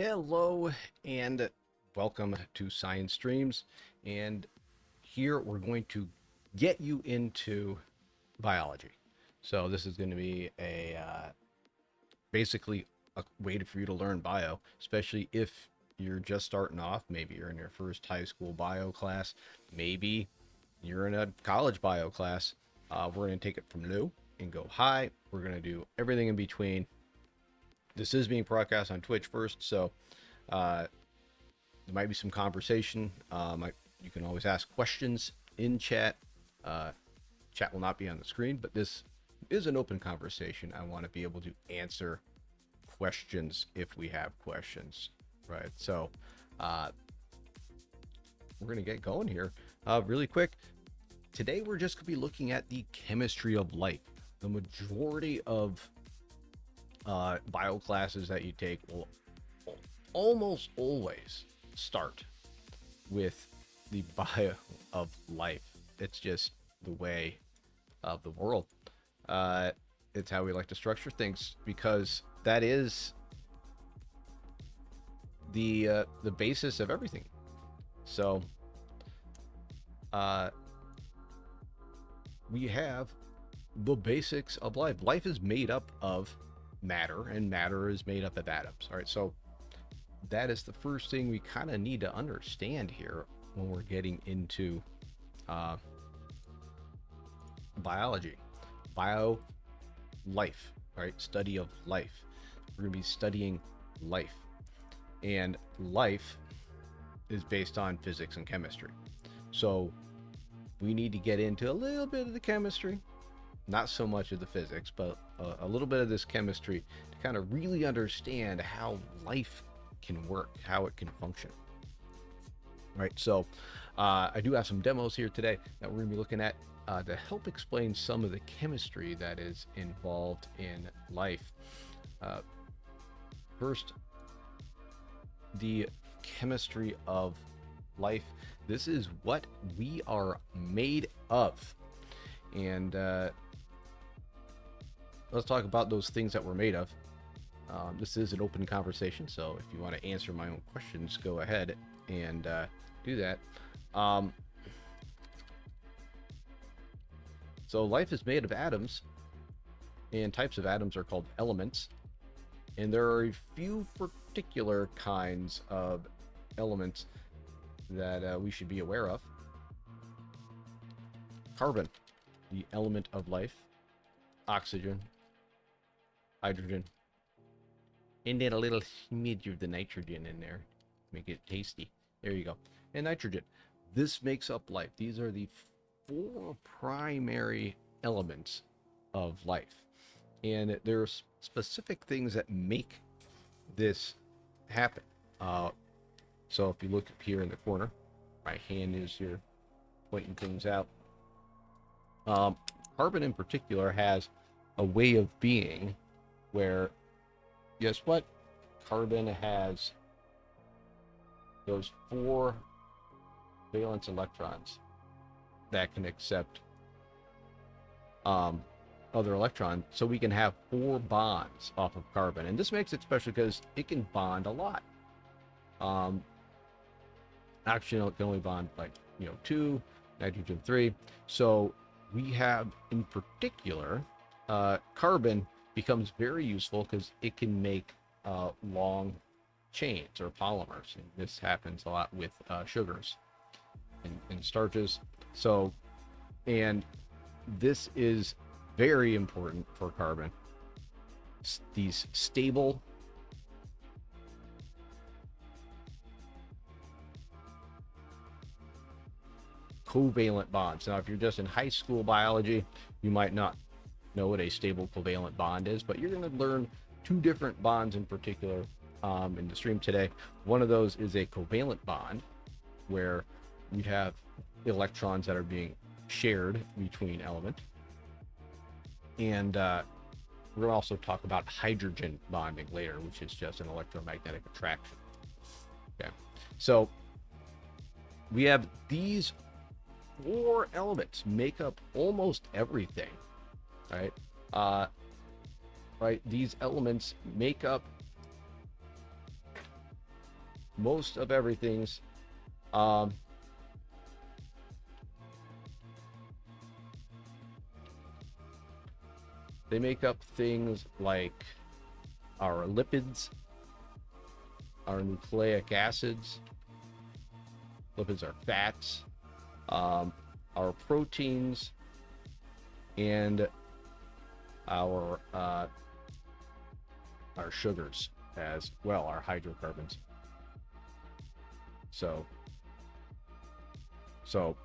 Hello and welcome to Science Streams. And here we're going to get you into biology. So this is going to be a basically a way for you to learn bio, especially if you're just starting off. Maybe you're in your first high school bio class. Maybe you're in a college bio class. We're going to take it from low and go high. We're going to do everything in between. This is being broadcast on Twitch first, so uh, there might be some conversation. You can always ask questions in chat. Uh, Chat will not be on the screen, but this is an open conversation. I want to be able to answer questions if we have questions, right? So we're going to get going here really quick. Today, we're just going to be looking at the chemistry of life. The majority of bio classes that you take will almost always start with the bio of life. It's just the way of the world. It's how we like to structure things because that is the basis of everything. So we have the basics of life. Life is made up of matter, and matter is made up of atoms. All right, so that is the first thing we kind of need to understand here when we're getting into biology. Bio, life, right? Study of life. We're going to be studying life. And life is based on physics and chemistry. So we need to get into a little bit of the chemistry, not so much of the physics, but a little bit of this chemistry to kind of really understand how life can work, how it can function. Right, so I do have some demos here today that we're going to be looking at to help explain some of the chemistry that is involved in life. First, the chemistry of life. This is what we are made of. And let's talk about those things that we're made of. This is an open conversation, so if you want to answer my own questions, go ahead and do that. So life is made of atoms, and types of atoms are called elements. And there are a few particular kinds of elements that we should be aware of. Carbon, the element of life. Oxygen, hydrogen, and then a little smidge of the nitrogen in there. Make it tasty. There you go. And nitrogen. This makes up life. These are the four primary elements of life. And there's specific things that make this happen. So if you look up here in the corner, my hand is here pointing things out. Carbon in particular has a way of being where, guess what? Carbon has those four valence electrons that can accept other electrons, so we can have four bonds off of carbon. And this makes it special because it can bond a lot. Oxygen can only bond like 2, nitrogen 3. So we have, in particular, carbon becomes very useful because it can make long chains or polymers. And this happens a lot with sugars and starches. So, and this is very important for carbon. These stable covalent bonds. Now, if you're just in high school biology, you might not know what a stable covalent bond is, but you're going to learn two different bonds in particular in the stream today. One of those is a covalent bond, where we have electrons that are being shared between elements. And we're going to also talk about hydrogen bonding later, which is just an electromagnetic attraction. Okay, so we have these four elements make up almost everything, right? Right, these elements make up most of everything's. Um, they make up things like our lipids, our nucleic acids. Lipids are fats, um, our proteins, and our sugars as well, our hydrocarbons. So, so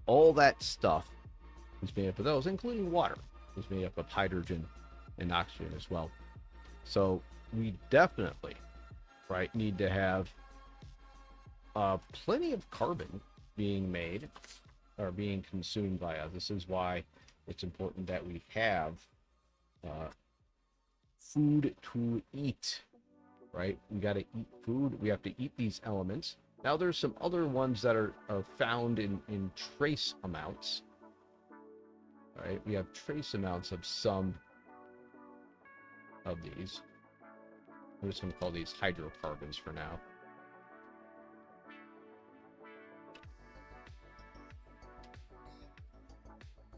all that stuff is made up of those, including water, is made up of hydrogen and oxygen as well. So we definitely, right, need to have plenty of carbon being made or being consumed by us. This is why it's important that we have food to eat, right? We got to eat food. We have to eat these elements. Now, there's some other ones that are found in trace amounts, right? We have trace amounts of some of these. I'm just going to call these hydrocarbons for now.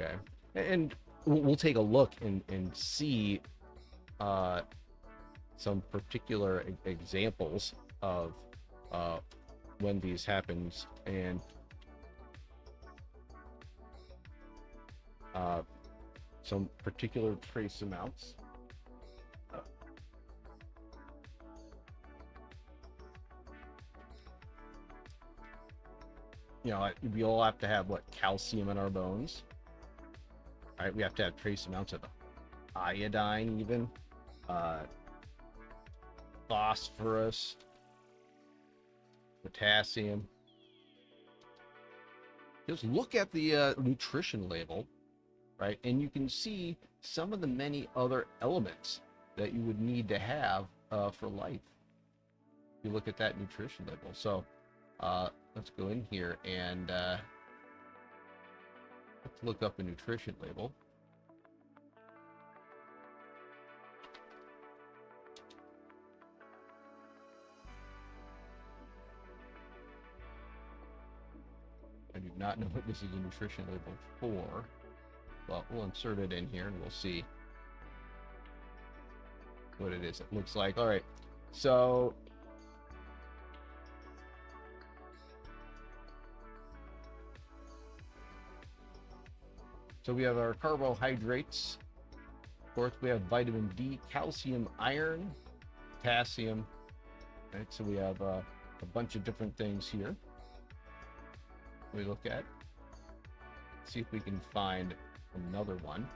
Okay, and we'll take a look and see some particular examples of when these happens, and some particular trace amounts. You know, we all have to have what, calcium in our bones, right? We have to have trace amounts of iodine, even phosphorus, potassium. Just look at the nutrition label, right? And you can see some of the many other elements that you would need to have for life. If you look at that nutrition label. So let's go in here and let's look up a nutrition label. I do not know what this is a nutrition label for, but we'll insert it in here and we'll see what it is. It looks like, all right, so we have our carbohydrates. Of course, we have vitamin D, calcium, iron, potassium. Right, so we have a bunch of different things here. We look at, see if we can find another one.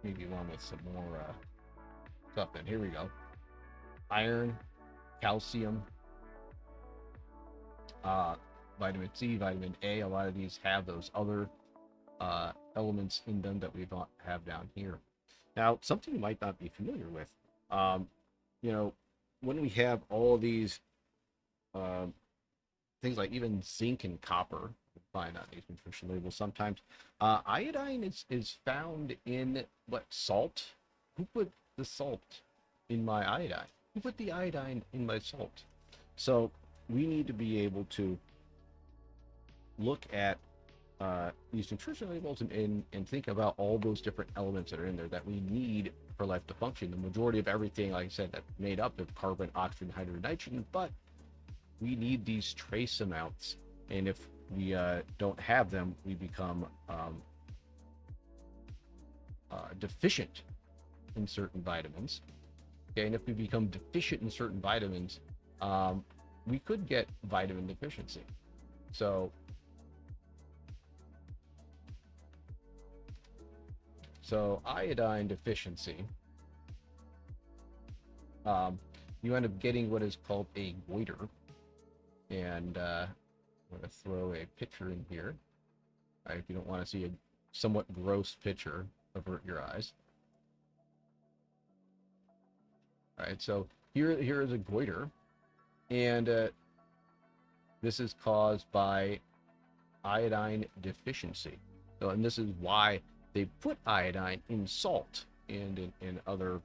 Maybe one with some more stuff in. Here we go. Iron, calcium, vitamin C, vitamin A. A lot of these have those other elements in them that we don't have down here. Now, something you might not be familiar with, you know, when we have all these things like even zinc and copper, find on these nutrition labels sometimes, iodine is found in what, salt? Who put the salt in my iodine? Who put the iodine in my salt? So we need to be able to look at these nutrition labels and think about all those different elements that are in there that we need for life to function. The majority of everything, like I said, that's made up of carbon, oxygen, hydrogen, nitrogen, but we need these trace amounts. And if we don't have them, we become deficient in certain vitamins. Okay, and if we become deficient in certain vitamins, we could get vitamin deficiency. So iodine deficiency, you end up getting what is called a goiter. And I'm going to throw a picture in here. Right, if you don't want to see a somewhat gross picture, avert your eyes. All right, so here is a goiter, and This is caused by iodine deficiency. So, and this is why they put iodine in salt and in other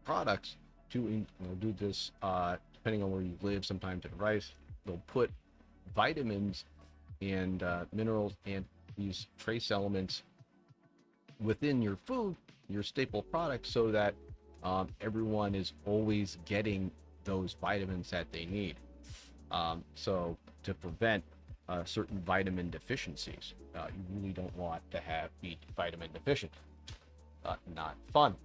products to do this. Depending on where you live, sometimes in rice, they'll put vitamins and minerals and these trace elements within your food, your staple products, so that everyone is always getting those vitamins that they need. So to prevent certain vitamin deficiencies, you really don't want to be vitamin deficient. Not fun.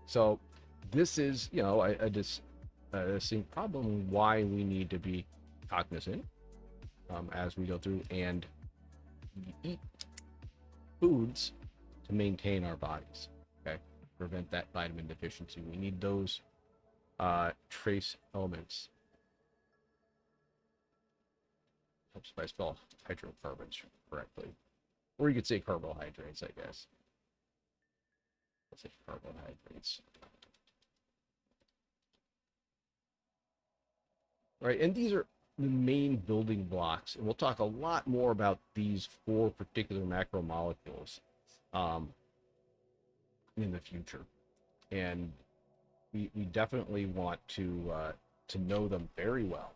So this is, a distinct problem why we need to be cognizant as we go through and eat foods to maintain our bodies. Okay, prevent that vitamin deficiency. We need those trace elements. Helps if I spell hydrocarbons correctly, or you could say carbohydrates, I guess. Let's say carbohydrates. Right, and these are the main building blocks, and we'll talk a lot more about these 4 particular macromolecules in the future, and we definitely want to know them very well,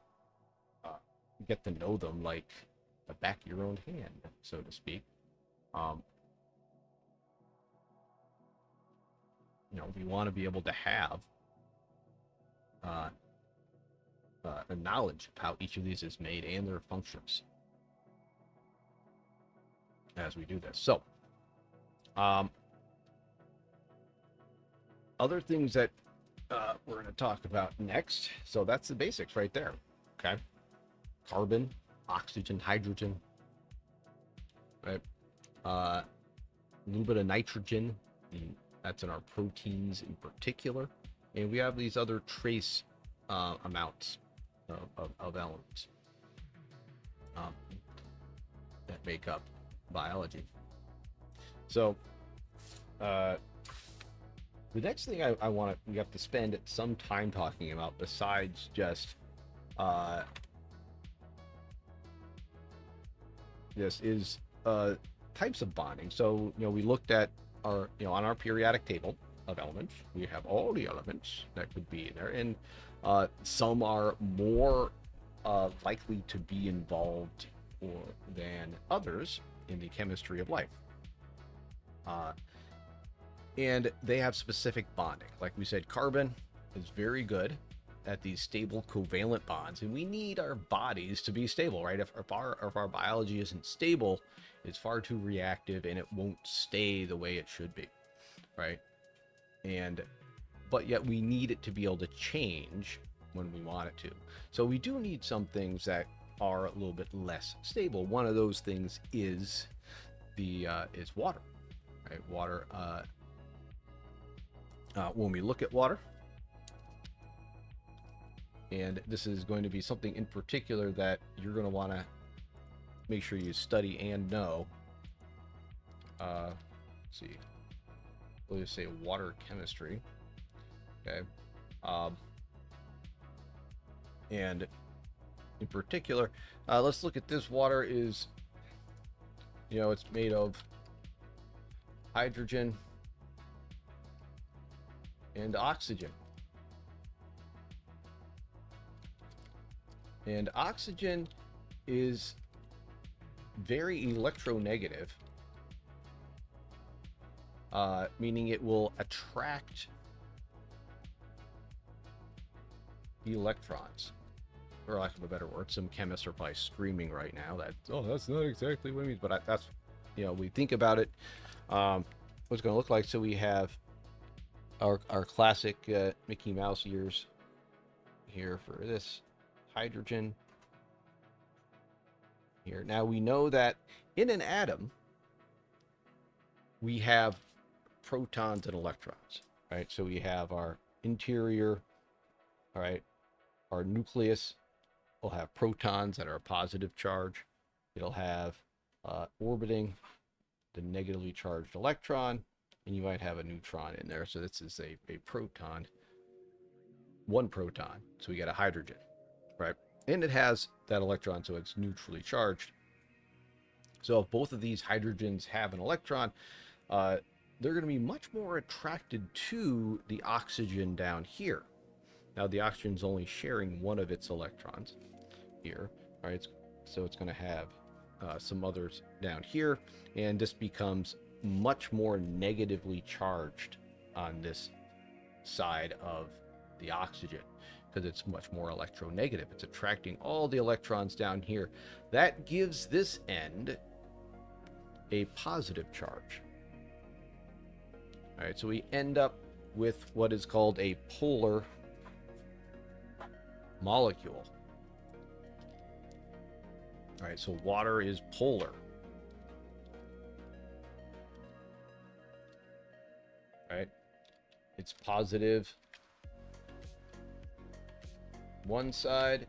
get to know them like the back of your own hand, so to speak. We want to be able to have a knowledge of how each of these is made and their functions as we do this. So, other things that we're going to talk about next. So that's the basics right there. Okay, carbon, oxygen, hydrogen, right? A little bit of nitrogen. That's in our proteins in particular, and we have these other trace amounts of elements that make up biology. So the next thing we have to spend some time talking about, besides just this, is types of bonding. So we looked at our on our periodic table of elements, we have all the elements that could be in there, and some are more likely to be involved than others in the chemistry of life. And they have specific bonding. Like we said, carbon is very good at these stable covalent bonds, and we need our bodies to be stable, right? If our biology isn't stable, it's far too reactive and it won't stay the way it should be, right? But yet we need it to be able to change when we want it to. So we do need some things that are a little bit less stable. One of those things is is water, right? Water. When we look at water, and this is going to be something in particular that you're going to want to make sure you study and know. Let's see. We'll just say water chemistry. Okay. And in particular, let's look at this. Water is, it's made of hydrogen and oxygen. And oxygen is very electronegative, meaning it will attract electrons, for lack of a better word. Some chemists are probably screaming right now that, oh, that's not exactly what it means, but that's, we think about it, what it's going to look like. So we have our classic Mickey Mouse ears here for this hydrogen here. Now we know that in an atom we have protons and electrons, right? So we have our interior, all right, our nucleus will have protons that are a positive charge. It'll have orbiting the negatively charged electron, and you might have a neutron in there. So this is a proton, one proton. So we got a hydrogen, right? And it has that electron, so it's neutrally charged. So if both of these hydrogens have an electron, they're going to be much more attracted to the oxygen down here. Now the oxygen's only sharing one of its electrons here, right? So it's going to have some others down here, and this becomes much more negatively charged on this side of the oxygen because it's much more electronegative. It's attracting all the electrons down here. That gives this end a positive charge. All right, so we end up with what is called a polar molecule. All right, so water is polar. Right? It's positive one side,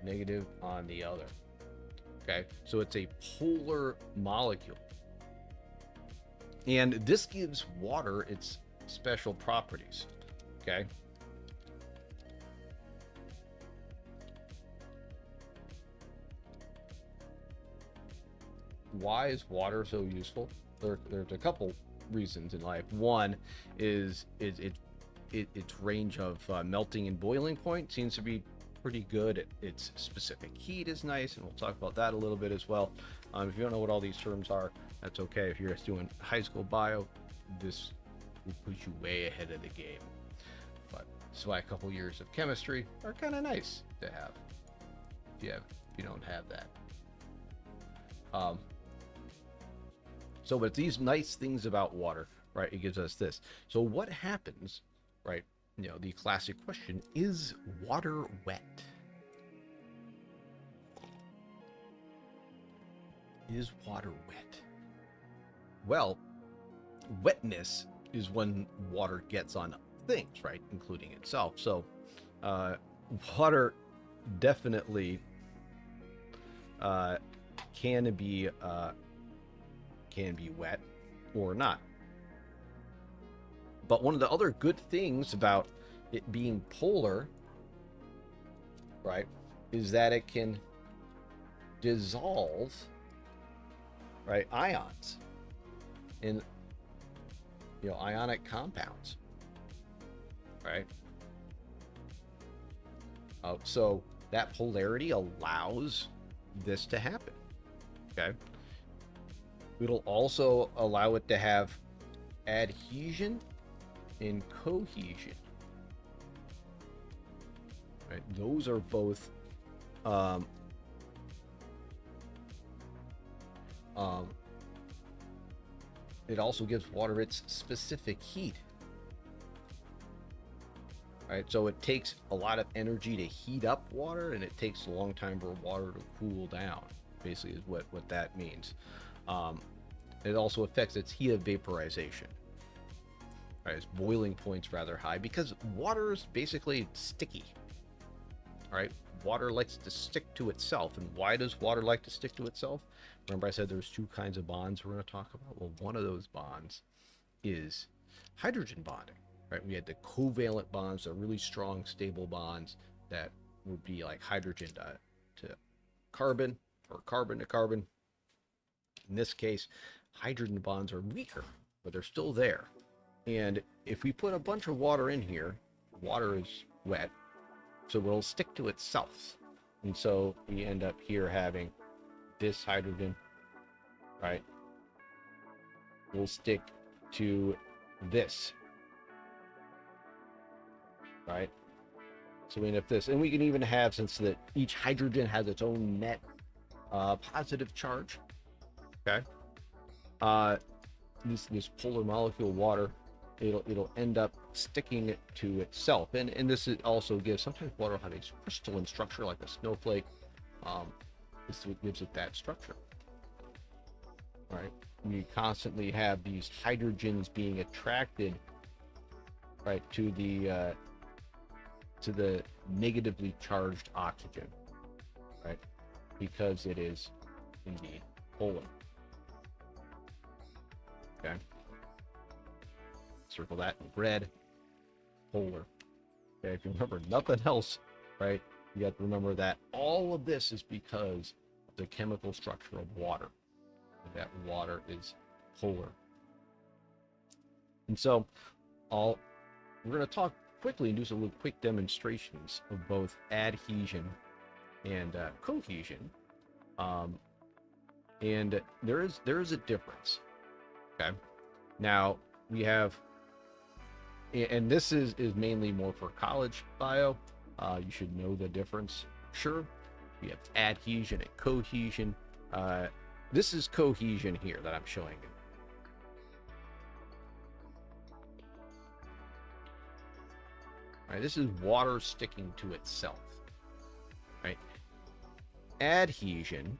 negative on the other. Okay, so it's a polar molecule. And this gives water its special properties. Okay. Why is water so useful? There's a couple reasons in life. One is its range of melting and boiling point seems to be pretty good. Its specific heat is nice, and we'll talk about that a little bit as well. If you don't know what all these terms are, that's okay. If you're just doing high school bio, this will put you way ahead of the game. But that's why a couple years of chemistry are kind of nice to have. If you don't have that. But these nice things about water, right? It gives us this. So what happens, right? You know, the classic question, is water wet? Is water wet? Well, wetness is when water gets on things, right? Including itself. So water definitely can be wet or not. But one of the other good things about it being polar, right, is that it can dissolve, right, ions in, you know, ionic compounds, right? So that polarity allows this to happen, okay? It'll also allow it to have adhesion and cohesion. Right? Those are both it also gives water its specific heat. Right? So it takes a lot of energy to heat up water, and it takes a long time for water to cool down, basically is what that means. It also affects its heat of vaporization. Right, its boiling point's rather high because water is basically sticky. All right, water likes to stick to itself. And why does water like to stick to itself? Remember I said there's two kinds of bonds we're going to talk about? Well, one of those bonds is hydrogen bonding. Right, we had the covalent bonds, the really strong, stable bonds that would be like hydrogen to carbon or carbon to carbon. In this case, hydrogen bonds are weaker, but they're still there. And if we put a bunch of water in here, water is wet, so it'll stick to itself. And so we end up here having this hydrogen, right, will stick to this, right? So we end up this. And we can even have, since each hydrogen has its own net positive charge, okay? This polar molecule water, it'll end up sticking it to itself, and this also gives, sometimes water will have a crystalline structure like a snowflake. This gives it that structure. Right, you constantly have these hydrogens being attracted, right, to the negatively charged oxygen, right, because it is indeed polar. Okay. Circle that in red. Polar. Okay, if you remember nothing else, right, you have to remember that all of this is because of the chemical structure of water. That water is polar. And so we're going to talk quickly and do some little quick demonstrations of both adhesion and cohesion. And there is a difference. Okay. Now we have, and this is mainly more for college bio. You should know the difference. Sure. We have adhesion and cohesion. This is cohesion here that I'm showing you. Right, this is water sticking to itself. Right. Adhesion.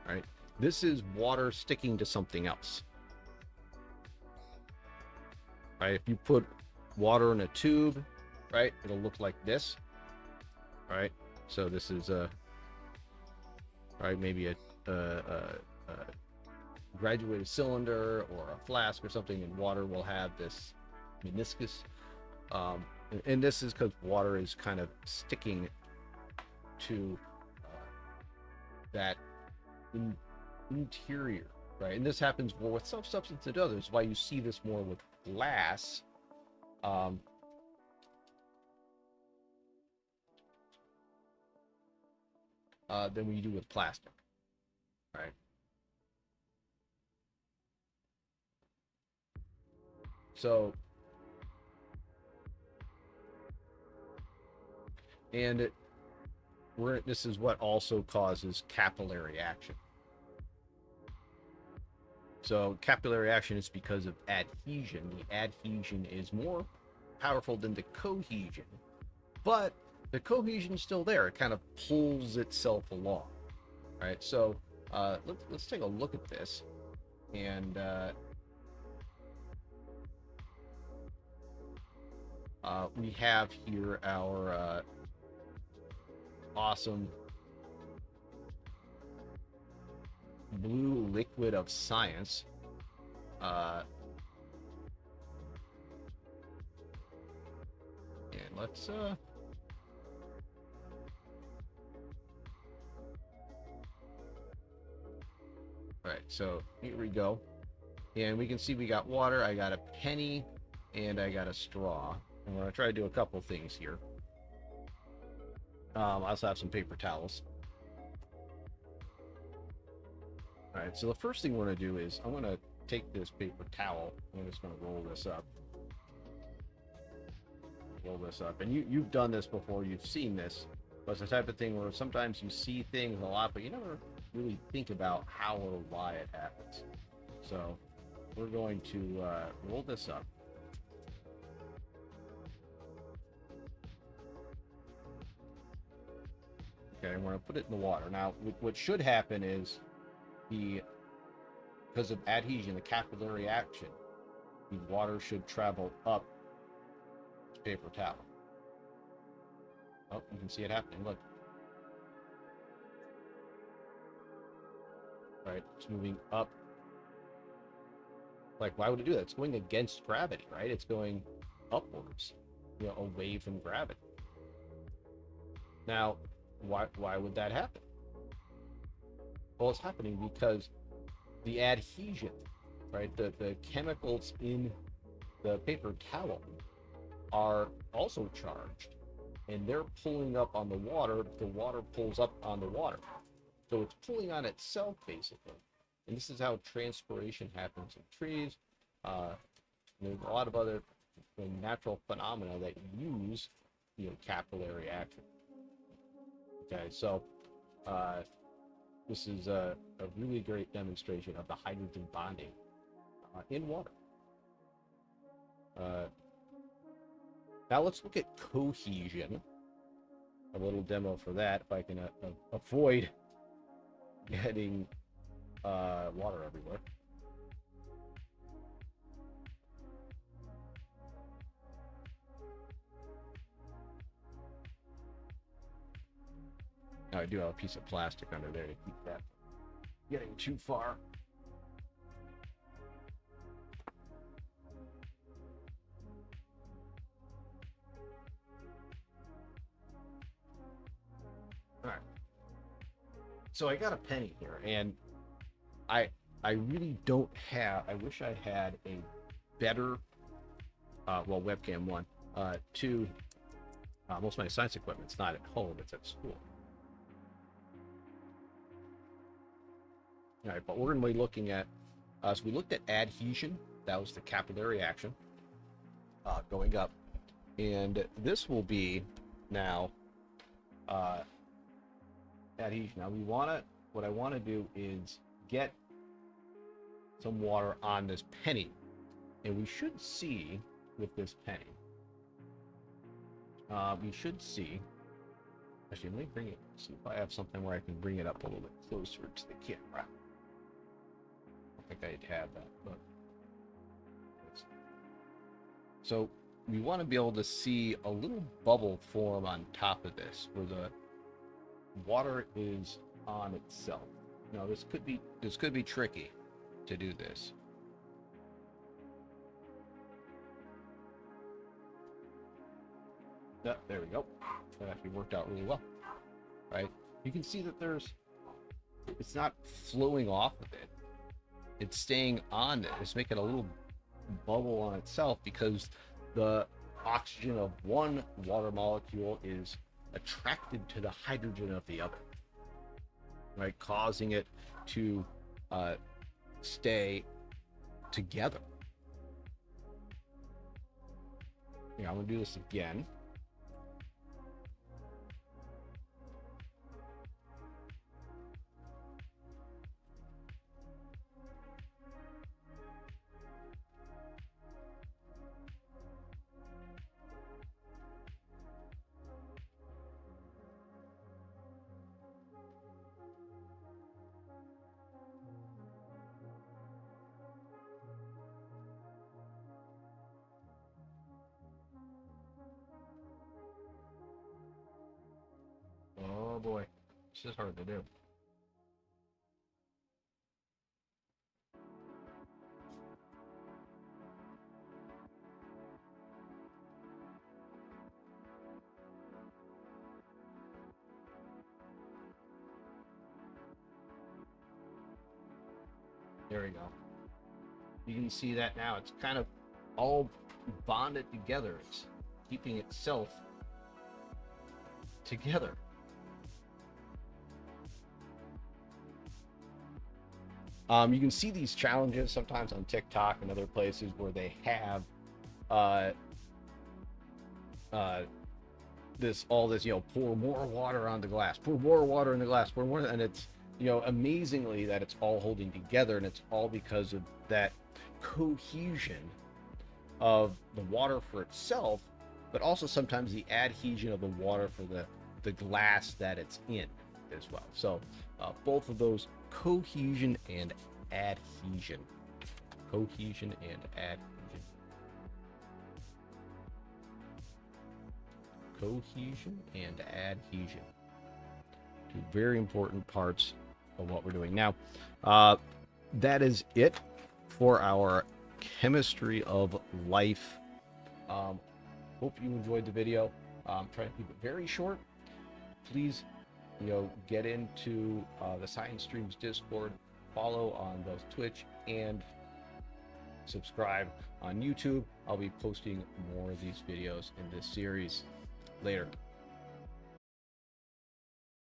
Right. This is water sticking to something else. Right. If you put water in a tube, right, it'll look like this. Right. So this is right, maybe a graduated cylinder or a flask or something, and water will have this meniscus. And this is because water is kind of sticking to that interior, right? And this happens more with some substance than others. Why you see this more with glass. Than we do with plastic, right? So, and this is what also causes capillary action. So capillary action is because of adhesion. The adhesion is more powerful than the cohesion, but the cohesion is still there. It kind of pulls itself along. All right, so let's take a look at this, and we have here our awesome blue liquid of science. And let's right, so here we go. And we can see we got water, I got a penny, and I got a straw. And we're going to try to do a couple things here. I also have some paper towels. All right, so the first thing we're going to do is I'm going to take this paper towel. I'm just going to roll this up. Roll this up. And you've done this before. You've seen this. But it's the type of thing where sometimes you see things a lot, but you never really think about how or why it happens. So we're going to roll this up. Okay, and we're going to put it in the water. Now, what should happen is because of adhesion, the capillary action, the water should travel up the paper towel. Oh, you can see it happening. Look. Right, it's moving up. Like, why would it do that? It's going against gravity, right? It's going upwards, away from gravity. Now, why would that happen? Well, it's happening because the adhesion, right, the chemicals in the paper towel are also charged, and they're pulling up on the water. The water pulls up on the water. So it's pulling on itself, basically. And this is how transpiration happens in trees. There's a lot of other natural phenomena that use, capillary action. Okay, so this is a really great demonstration of the hydrogen bonding in water. Now let's look at cohesion. A little demo for that, if I can avoid getting water everywhere. Now I do have a piece of plastic under there to keep that from getting too far. All right. So I got a penny here, and I I really don't have. I wish I had a better, well, webcam one. Two, most of my science equipment's not at home; it's at school. All right, but we're going to be looking at. So we looked at adhesion. That was the capillary action going up, and this will be now adhesion. Now we want to. What I want to do is get some water on this penny, and we should see with this penny. We should see. Actually, let me bring it. See if I have something where I can bring it up a little bit closer to the camera. I think I'd have that, but so we want to be able to see a little bubble form on top of this, where the water is on itself. Now this could be tricky to do this. Yeah, there we go. That actually worked out really well. Right? You can see that it's not flowing off of it. It's staying on it. It's making a little bubble on itself because the oxygen of one water molecule is attracted to the hydrogen of the other, right? Causing it to stay together. Yeah, I'm gonna do this again. Oh boy, this is hard to do. There we go. You can see that now. It's kind of all bonded together. It's keeping itself together. You can see these challenges sometimes on TikTok and other places where they have this, pour more water on the glass, pour more water in the glass, pour more, and it's, amazingly that it's all holding together, and it's all because of that cohesion of the water for itself, but also sometimes the adhesion of the water for the glass that it's in as well. So both of those, cohesion and adhesion. Cohesion and adhesion. Cohesion and adhesion. Two very important parts of what we're doing. Now, that is it for our chemistry of life. Hope you enjoyed the video. Try to keep it very short. Please, get into the Science Streams Discord, follow on both Twitch, and subscribe on YouTube. I'll be posting more of these videos in this series later.